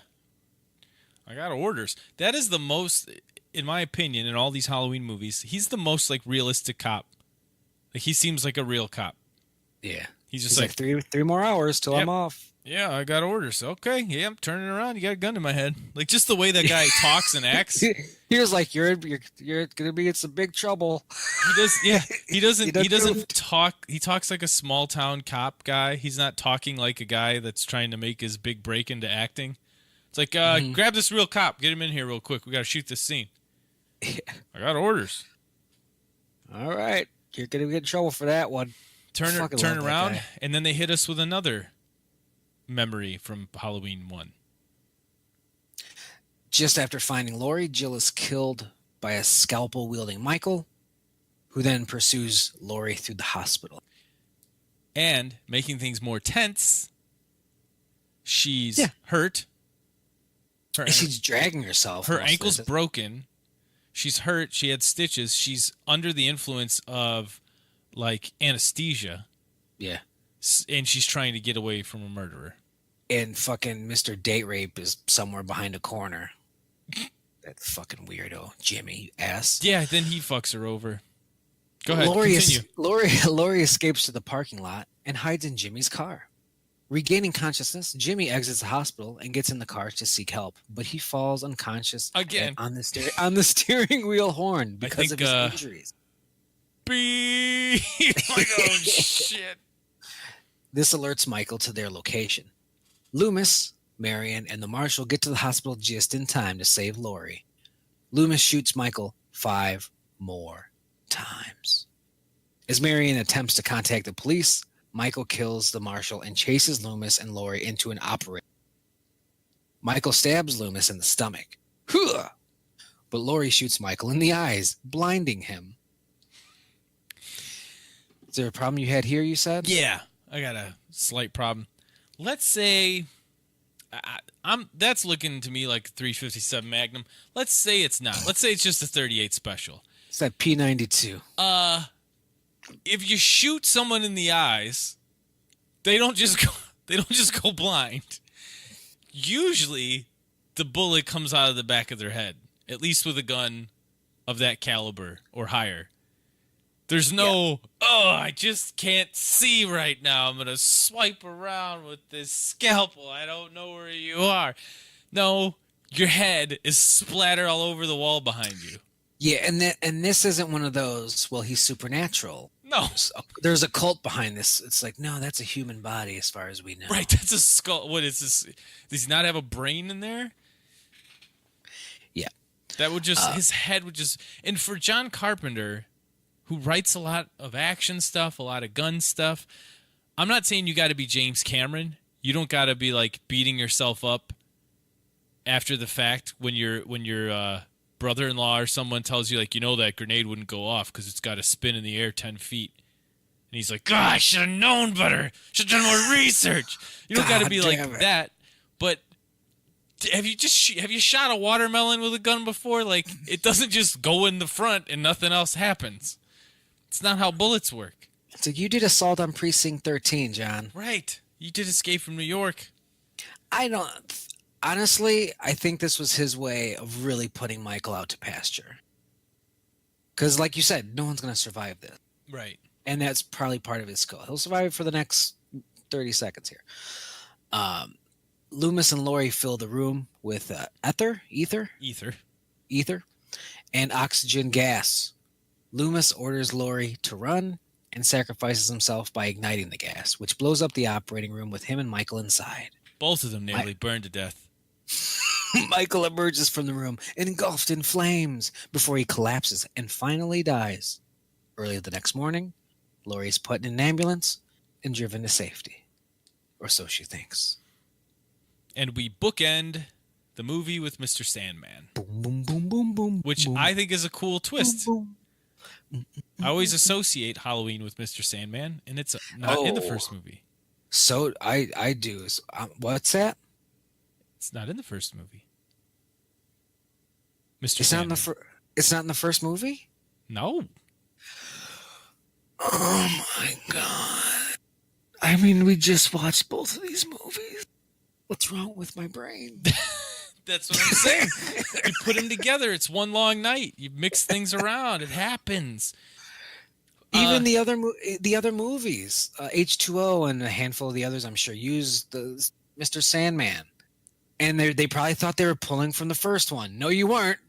I got orders. That is the most... in my opinion, in all these Halloween movies, he's the most like realistic cop. Like he seems like a real cop. Yeah. He's just He's like three more hours till I'm off. Yeah, I got orders. Okay, yeah, I'm turning around. You got a gun to my head. Like just the way that guy talks and acts. He was like, "You're gonna be in some big trouble." He does. Yeah, he doesn't. He doesn't goofed. talk. He talks like a small town cop guy. He's not talking like a guy that's trying to make his big break into acting. It's like, grab this real cop. Get him in here real quick. We got to shoot this scene. Yeah. I got orders. All right, you're gonna get in trouble for that one. Turn around, and then they hit us with another memory from Halloween 1. Just after finding Laurie, Jill is killed by a scalpel-wielding Michael, who then pursues Laurie through the hospital. And making things more tense, she's hurt. She's dragging herself. Her ankle's broken. She's hurt. She had stitches. She's under the influence of like anesthesia. Yeah. And she's trying to get away from a murderer. And fucking Mr. Date Rape is somewhere behind a corner. That fucking weirdo, Jimmy, you ass. Yeah, then he fucks her over. Go ahead, continue. Laurie escapes to the parking lot and hides in Jimmy's car. Regaining consciousness, Jimmy exits the hospital and gets in the car to seek help, but he falls unconscious again on the steering wheel horn because of his injuries. Like, oh shit. This alerts Michael to their location. Loomis, Marion, and the marshal get to the hospital just in time to save Laurie. Loomis shoots Michael 5 more times. As Marion attempts to contact the police, Michael kills the marshal and chases Loomis and Laurie into an operating room. Michael stabs Loomis in the stomach. But Laurie shoots Michael in the eyes, blinding him. Is there a problem you had here, you said? Yeah, I got a slight problem. Let's say that's looking to me like a 357 Magnum. Let's say it's not. Let's say it's just a 38 special. It's that P92. If you shoot someone in the eyes, they don't just go blind. Usually, the bullet comes out of the back of their head, at least with a gun of that caliber or higher. There's no, I just can't see right now. I'm going to swipe around with this scalpel. I don't know where you are. No, your head is splattered all over the wall behind you. Yeah, and this isn't one of those, well, he's supernatural. No. There's a cult behind this. It's like, no, that's a human body as far as we know. Right, that's a skull. What is this? Does he not have a brain in there? Yeah. That would just, his head would just, and for John Carpenter, who writes a lot of action stuff, a lot of gun stuff, I'm not saying you got to be James Cameron. You don't got to be like beating yourself up after the fact when your brother-in-law or someone tells you, like, that grenade wouldn't go off because it's got to spin in the air 10 feet. And he's like, I should have known better. Should have done more research. You don't got to be like that. But have you shot a watermelon with a gun before? Like, it doesn't just go in the front and nothing else happens. It's not how bullets work. So you did Assault on Precinct 13, John. Right. You did Escape from New York. Honestly, I think this was his way of really putting Michael out to pasture. Because like you said, no one's going to survive this. Right. And that's probably part of his skill. He'll survive it for the next 30 seconds here. Loomis and Laurie fill the room with ether, and oxygen gas. Loomis orders Laurie to run and sacrifices himself by igniting the gas, which blows up the operating room with him and Michael inside. Both of them nearly burned to death. Michael emerges from the room, engulfed in flames, before he collapses and finally dies. Early the next morning, Laurie is put in an ambulance and driven to safety. Or so she thinks. And we bookend the movie with Mr. Sandman. Boom, boom, boom, boom, boom. Which boom, I think is a cool twist. boom, boom. I always associate Halloween with Mr. Sandman, and it's not in the first movie. So I do. What's that? It's not in the first movie. Mr. It's Sandman. It's not in the first movie? No. Oh my god. I mean, we just watched both of these movies. What's wrong with my brain? That's what I'm saying. You put them together. It's one long night. You mix things around. It happens. Even the other movies, H2O and a handful of the others, I'm sure, used the Mr. Sandman, and they probably thought they were pulling from the first one. No, you weren't.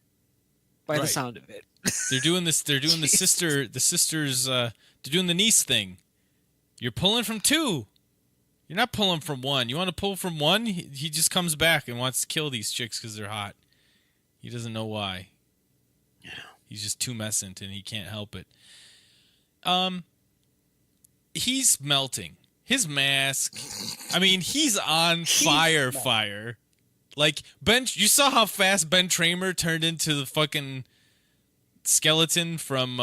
By the sound of it, they're doing this. They're doing the sisters. They're doing the niece thing. You're pulling from two. You're not pulling from one. You want to pull from one? He just comes back and wants to kill these chicks because they're hot. He doesn't know why. Yeah, he's just tumescent and he can't help it. He's melting. His mask. I mean, he's on fire. Like Ben, you saw how fast Ben Tramer turned into the fucking skeleton from.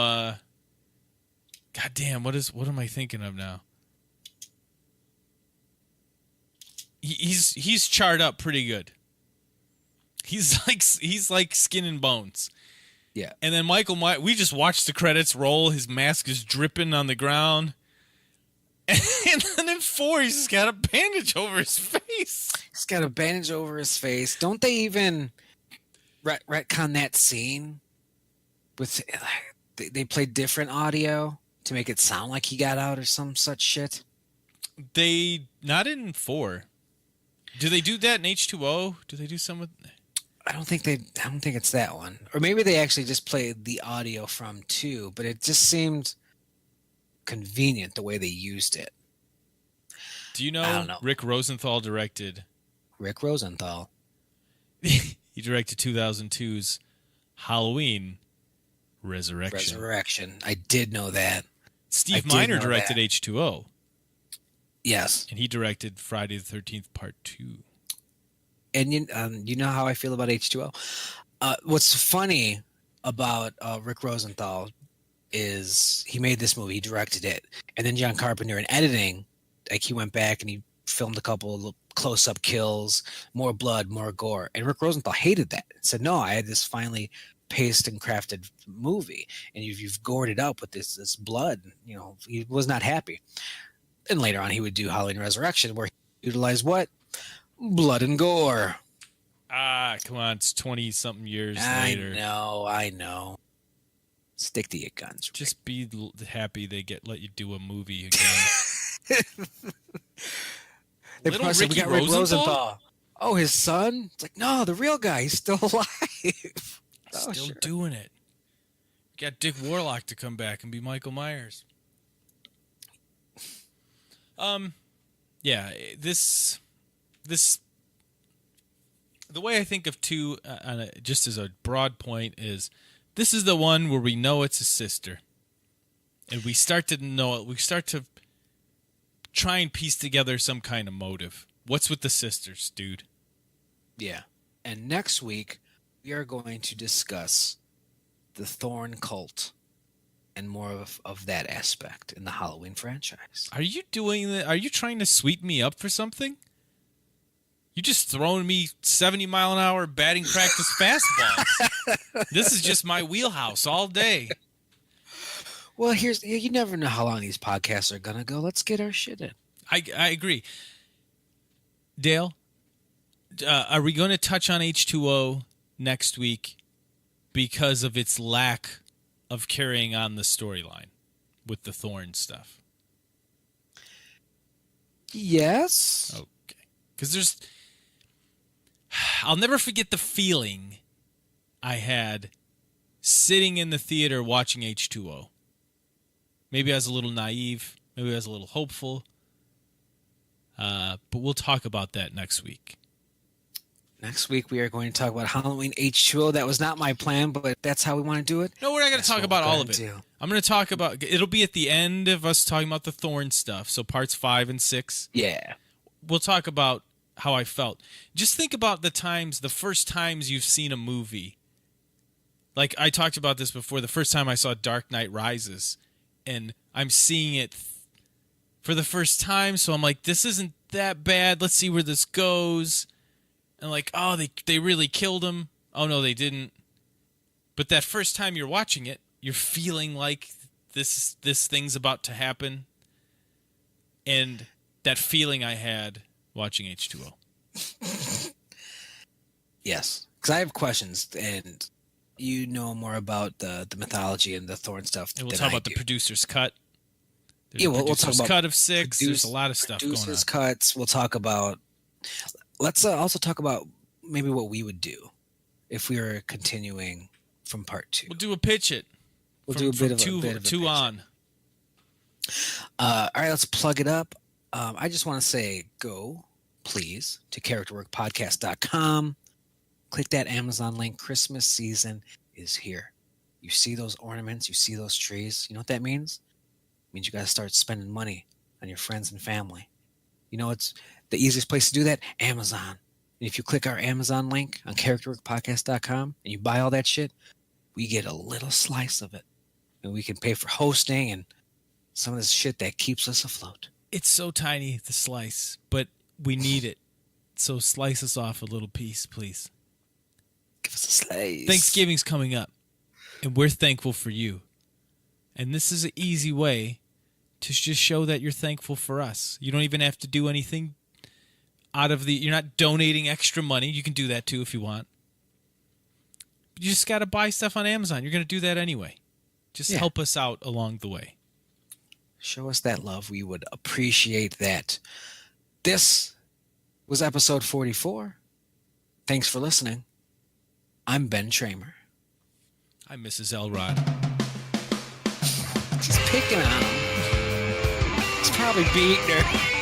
Goddamn, what am I thinking of now? He's charred up pretty good. He's like skin and bones. Yeah. And then Michael Myers, we just watched the credits roll. His mask is dripping on the ground. And then in 4, he's just got a bandage over his face. He's got a bandage over his face. Don't they even retcon that scene? They played different audio to make it sound like he got out or some such shit? Not in 4. Do they do that in H2O? Do they do some with... I don't think it's that one. Or maybe they actually just played the audio from 2, but it just seemed convenient the way they used it. Do you know Rick Rosenthal directed? Rick Rosenthal. He directed 2002's Halloween Resurrection. I did know that. Steve Miner directed H2O. Yes. And he directed Friday the 13th Part 2. And you know how I feel about H2O. What's funny about Rick Rosenthal is he made this movie, he directed it, and then John Carpenter in editing, like he went back and he filmed a couple of close-up kills, more blood, more gore, and Rick Rosenthal hated that. Said, "No, I had this finely paced and crafted movie, and you've gored it up with this blood." You know, he was not happy. And later on, he would do Halloween Resurrection, where he utilized what? Blood and gore. Come on, it's 20-something years later. I know. Stick to your guns, Rick. Just be happy they let you do a movie again. We got Rick Rosenthal. Oh, his son? It's like, no, the real guy. He's still alive. Still doing it. We got Dick Warlock to come back and be Michael Myers. Yeah, this the way I think of 2, just as a broad point, is this is the one where we know it's a sister, and we start to know it. We start to try and piece together some kind of motive. What's with the sisters, dude? Yeah, and next week we are going to discuss the Thorn cult and more of that aspect in the Halloween franchise. Are you doing that? Are you trying to sweep me up for something? You just throwing me 70-mile-an-hour batting practice fastballs. This is just my wheelhouse all day. Well, you never know how long these podcasts are gonna go. Let's get our shit in. I agree. Dale, are we going to touch on H2O next week because of its lack of carrying on the storyline with the Thorn stuff? Yes. Okay. Because I'll never forget the feeling I had sitting in the theater watching H2O. Maybe I was a little naive. Maybe I was a little hopeful. But we'll talk about that next week. Next week, we are going to talk about Halloween H2O. That was not my plan, but that's how we want to do it. No, we're not going to talk about all of it. I'm going to talk about... It'll be at the end of us talking about the Thorn stuff, so parts 5 and 6. Yeah. We'll talk about how I felt. Just think about the first times you've seen a movie. Like, I talked about this before. The first time I saw Dark Knight Rises, and I'm seeing it for the first time, so I'm like, this isn't that bad. Let's see where this goes. And like, oh, they really killed him. Oh, no, they didn't. But that first time you're watching it, you're feeling like this thing's about to happen. And that feeling I had watching H2O. Yes, because I have questions, and you know more about the mythology and the Thorn stuff And we'll than talk I about the do. producer's cut. There's Yeah, a we'll talk producer's about cut of 6. There's a lot of stuff going on. producers cuts. We'll talk about. Let's also talk about maybe what we would do if we were continuing from part 2. We'll do a pitch it. We'll do a bit of a two pitch. on. All right, let's plug it up. I just want to say go, please, to characterworkpodcast.com. Click that Amazon link. Christmas season is here. You see those ornaments, you see those trees. You know what that means? It means you got to start spending money on your friends and family. You know, it's the easiest place to do that? Amazon. And if you click our Amazon link on characterworkpodcast.com and you buy all that shit, we get a little slice of it. And we can pay for hosting and some of this shit that keeps us afloat. It's so tiny, the slice, but we need it. So slice us off a little piece, please. Give us a slice. Thanksgiving's coming up, and we're thankful for you. And this is an easy way to just show that you're thankful for us. You don't even have to do anything you're not donating extra money. You can do that too if you want. But you just got to buy stuff on Amazon. You're going to do that anyway. Just help us out along the way. Show us that love. We would appreciate that. This was episode 44. Thanks for listening. I'm Ben Tramer. I'm Mrs. Elrod. She's picking on him. He's probably beating her.